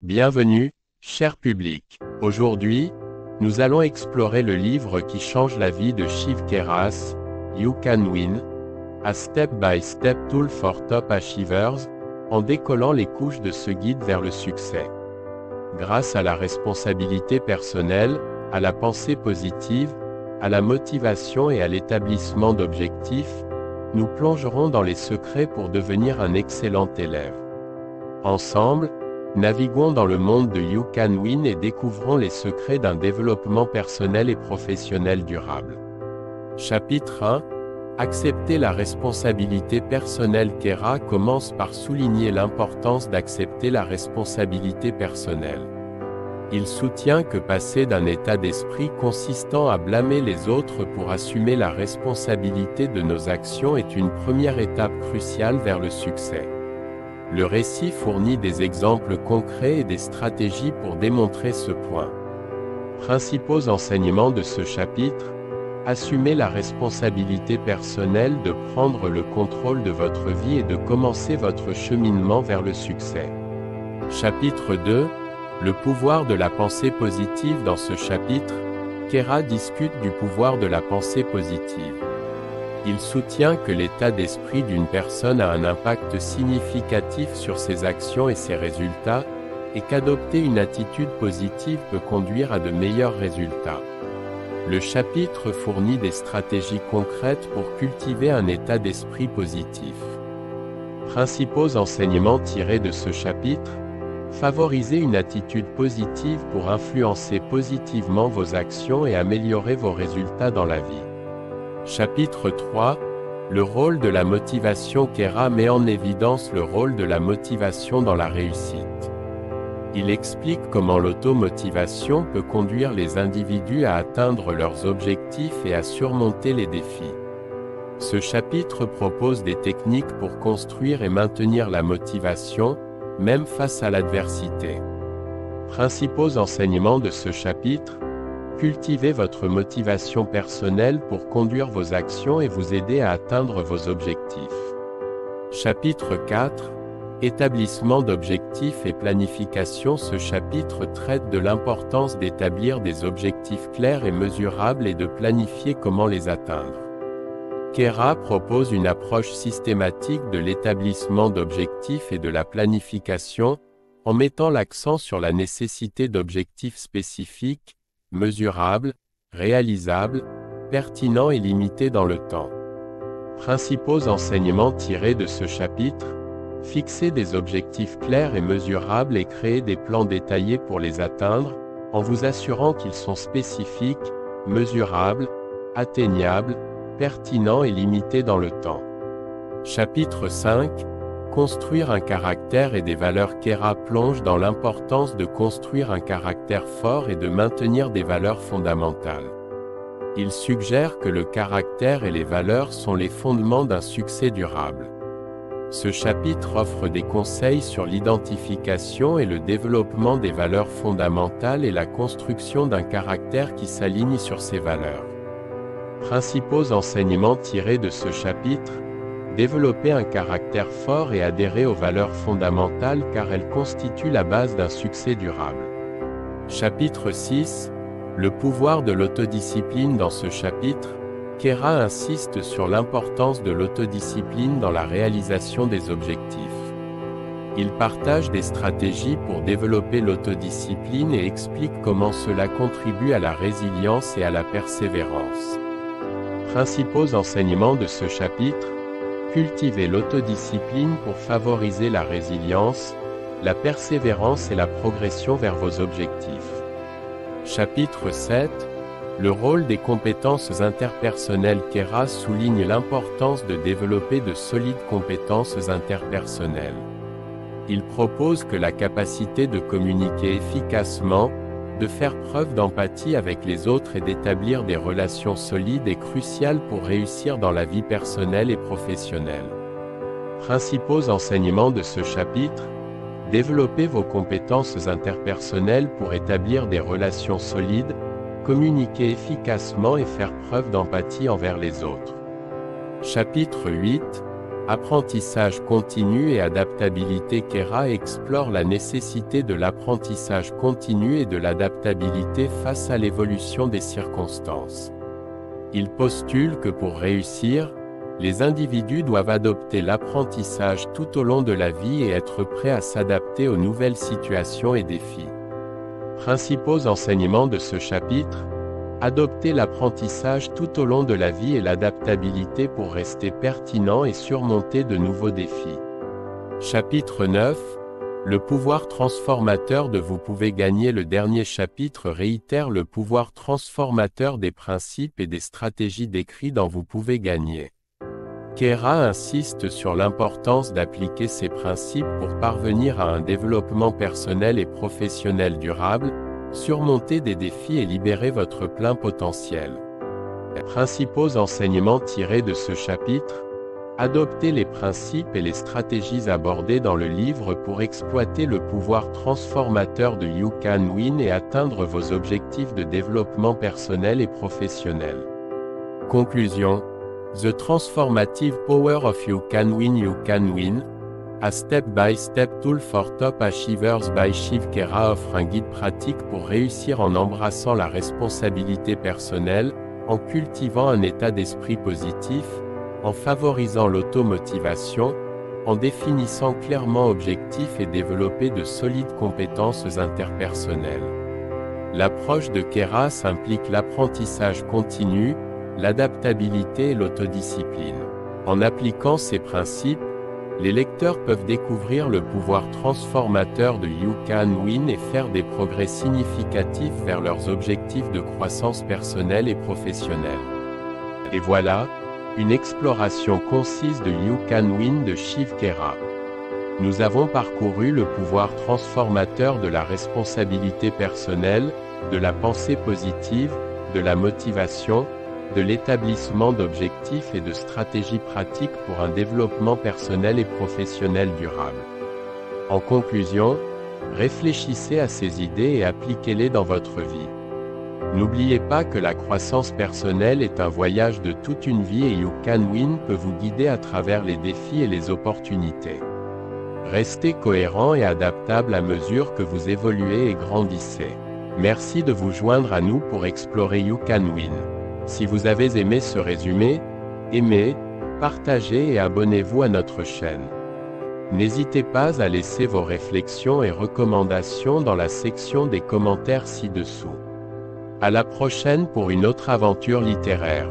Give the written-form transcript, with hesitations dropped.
Bienvenue, cher public. Aujourd'hui, nous allons explorer le livre qui change la vie de Shiv Keras, You Can Win, a Step-by-Step Tool for Top Achievers, en décollant les couches de ce guide vers le succès. Grâce à la responsabilité personnelle, à la pensée positive, à la motivation et à l'établissement d'objectifs, nous plongerons dans les secrets pour devenir un excellent élève. Ensemble, naviguons dans le monde de You Can Win et découvrons les secrets d'un développement personnel et professionnel durable. Chapitre 1. Accepter la responsabilité personnelle. Kera commence par souligner l'importance d'accepter la responsabilité personnelle. Il soutient que passer d'un état d'esprit consistant à blâmer les autres pour assumer la responsabilité de nos actions est une première étape cruciale vers le succès. Le récit fournit des exemples concrets et des stratégies pour démontrer ce point. Principaux enseignements de ce chapitre: assumez la responsabilité personnelle de prendre le contrôle de votre vie et de commencer votre cheminement vers le succès. Chapitre 2. Le pouvoir de la pensée positive. Dans ce chapitre, Kera discute du pouvoir de la pensée positive. Il soutient que l'état d'esprit d'une personne a un impact significatif sur ses actions et ses résultats, et qu'adopter une attitude positive peut conduire à de meilleurs résultats. Le chapitre fournit des stratégies concrètes pour cultiver un état d'esprit positif. Principaux enseignements tirés de ce chapitre: favorisez une attitude positive pour influencer positivement vos actions et améliorer vos résultats dans la vie. Chapitre 3. Le rôle de la motivation. Kera met en évidence le rôle de la motivation dans la réussite. Il explique comment l'automotivation peut conduire les individus à atteindre leurs objectifs et à surmonter les défis. Ce chapitre propose des techniques pour construire et maintenir la motivation, même face à l'adversité. Principaux enseignements de ce chapitre: cultivez votre motivation personnelle pour conduire vos actions et vous aider à atteindre vos objectifs. Chapitre 4. Établissement d'objectifs et planification. Ce chapitre traite de l'importance d'établir des objectifs clairs et mesurables et de planifier comment les atteindre. Kera propose une approche systématique de l'établissement d'objectifs et de la planification, en mettant l'accent sur la nécessité d'objectifs spécifiques, mesurables, réalisables, pertinents et limités dans le temps. Principaux enseignements tirés de ce chapitre: fixez des objectifs clairs et mesurables et créez des plans détaillés pour les atteindre, en vous assurant qu'ils sont spécifiques, mesurables, atteignables, pertinents et limités dans le temps. Chapitre 5. Construire un caractère et des valeurs. Kera plonge dans l'importance de construire un caractère fort et de maintenir des valeurs fondamentales. Il suggère que le caractère et les valeurs sont les fondements d'un succès durable. Ce chapitre offre des conseils sur l'identification et le développement des valeurs fondamentales et la construction d'un caractère qui s'aligne sur ces valeurs. Principaux enseignements tirés de ce chapitre: développer un caractère fort et adhérer aux valeurs fondamentales car elles constituent la base d'un succès durable. Chapitre 6. Le pouvoir de l'autodiscipline. Dans ce chapitre, Kera insiste sur l'importance de l'autodiscipline dans la réalisation des objectifs. Il partage des stratégies pour développer l'autodiscipline et explique comment cela contribue à la résilience et à la persévérance. Principaux enseignements de ce chapitre: cultivez l'autodiscipline pour favoriser la résilience, la persévérance et la progression vers vos objectifs. Chapitre 7. Le rôle des compétences interpersonnelles. Kera souligne l'importance de développer de solides compétences interpersonnelles. Il propose que la capacité de communiquer efficacement, de faire preuve d'empathie avec les autres et d'établir des relations solides est crucial pour réussir dans la vie personnelle et professionnelle. Principaux enseignements de ce chapitre: développez vos compétences interpersonnelles pour établir des relations solides, communiquer efficacement et faire preuve d'empathie envers les autres. Chapitre 8. Apprentissage continu et adaptabilité. Kera explore la nécessité de l'apprentissage continu et de l'adaptabilité face à l'évolution des circonstances. Il postule que pour réussir, les individus doivent adopter l'apprentissage tout au long de la vie et être prêts à s'adapter aux nouvelles situations et défis. Principaux enseignements de ce chapitre: adopter l'apprentissage tout au long de la vie et l'adaptabilité pour rester pertinent et surmonter de nouveaux défis. Chapitre 9. Le pouvoir transformateur de vous pouvez gagner. Le dernier chapitre réitère le pouvoir transformateur des principes et des stratégies décrits dans Vous pouvez gagner. Kera insiste sur l'importance d'appliquer ces principes pour parvenir à un développement personnel et professionnel durable, surmonter des défis et libérer votre plein potentiel. Les principaux enseignements tirés de ce chapitre: adoptez les principes et les stratégies abordées dans le livre pour exploiter le pouvoir transformateur de You Can Win et atteindre vos objectifs de développement personnel et professionnel. Conclusion: The Transformative Power of You Can Win, a step-by-step tool for top achievers by Shiv Kera offre un guide pratique pour réussir en embrassant la responsabilité personnelle, en cultivant un état d'esprit positif, en favorisant l'automotivation, en définissant clairement objectifs et développer de solides compétences interpersonnelles. L'approche de Kera implique l'apprentissage continu, l'adaptabilité et l'autodiscipline. En appliquant ces principes, les lecteurs peuvent découvrir le pouvoir transformateur de You Can Win et faire des progrès significatifs vers leurs objectifs de croissance personnelle et professionnelle. Et voilà, une exploration concise de You Can Win de Shiv Kera. Nous avons parcouru le pouvoir transformateur de la responsabilité personnelle, de la pensée positive, de la motivation, de l'établissement d'objectifs et de stratégies pratiques pour un développement personnel et professionnel durable. En conclusion, réfléchissez à ces idées et appliquez-les dans votre vie. N'oubliez pas que la croissance personnelle est un voyage de toute une vie et You Can Win peut vous guider à travers les défis et les opportunités. Restez cohérent et adaptable à mesure que vous évoluez et grandissez. Merci de vous joindre à nous pour explorer You Can Win. Si vous avez aimé ce résumé, aimez, partagez et abonnez-vous à notre chaîne. N'hésitez pas à laisser vos réflexions et recommandations dans la section des commentaires ci-dessous. À la prochaine pour une autre aventure littéraire.